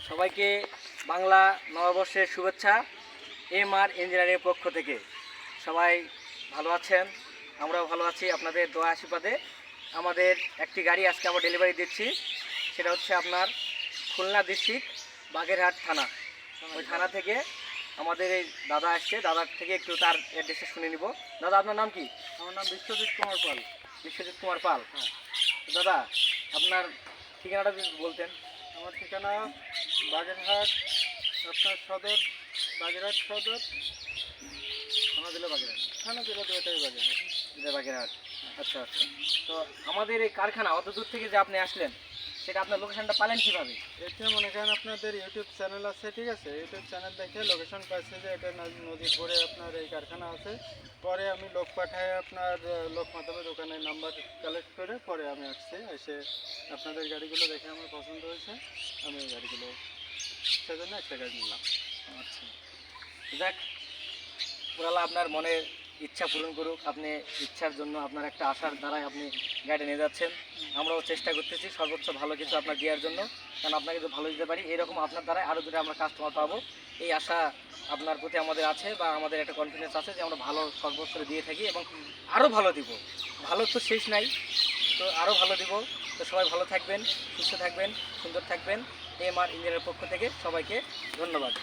সবাইকে বাংলা নববর্ষের শুভেচ্ছা। এমআর ইঞ্জিনিয়ারিংয়ের পক্ষ থেকে সবাই ভালো আছেন, আমরাও ভালো আছি আপনাদের দোয়া আশীর্বাদে। আমাদের একটি গাড়ি আজকে আমরা ডেলিভারি দিচ্ছি, সেটা হচ্ছে আপনার খুলনা ডিস্ট্রিক্ট বাগেরহাট থানা। ওই থানা থেকে আমাদের এই দাদা আসছে, দাদার থেকে একটু তার অ্যাড্রেসটা শুনে নিব। দাদা, আপনার নাম কি? আমার নাম বিশ্বজিৎ কুমার পাল। বিশ্বজিৎ কুমার পাল। দাদা, আপনার ঠিকানাটা যদি বলতেন। আমার ঠিকানা বাগেরহাট, আপনার সদর, বাগেরহাট সদর, থানা দিল বাগেরহাট। থানা জেলা দুটাই বাগেরহাট। বাগেরহাট, আচ্ছা আচ্ছা। তো আমাদের এই কারখানা অত দূর থেকে যে আপনি আসলেন, সেটা আপনার লোকেশনটা পালেন কীভাবে? এতে মনে করেন আপনাদের ইউটিউব চ্যানেল আছে, ঠিক আছে? ইউটিউব চ্যানেল দেখে লোকেশন পাইছে যে এটা নদীর পরে আপনার এই কারখানা আছে। পরে আমি লোক পাঠায় আপনার লোক মাধ্যমে দোকানের নাম্বার কালেক্ট করে পরে আমি আসছি, এসে আপনাদের গাড়িগুলো দেখে আমার পছন্দ হয়েছে, আমি এই গাড়িগুলো সেজন্য একটা গাড়ি নিলাম। আচ্ছা, যাক, পুরালা আপনার মনের ইচ্ছা পূরণ করুক। আপনি ইচ্ছার জন্য আপনার একটা আশার দ্বারাই আপনি গাড়ি নিয়ে যাচ্ছেন। আমরাও চেষ্টা করতেছি সর্বোচ্চ ভালো কিছু আপনার দেওয়ার জন্য, কারণ আপনাকে যদি ভালো দিতে পারি, এরকম আপনার দ্বারাই আরও যদি আমরা কাস্টমার পাবো, এই আশা আপনার প্রতি আমাদের আছে, বা আমাদের একটা কনফিডেন্স আছে যে আমরা ভালো সর্বোচ্চ দিয়ে থাকি এবং আরও ভালো দিব। ভালো তো শেষ নাই, তো আরও ভালো দিব। তো সবাই ভালো থাকবেন, সুস্থ থাকবেন, সুন্দর থাকবেন। এমআর ইঞ্জিনিয়ারের পক্ষ থেকে সবাইকে ধন্যবাদ।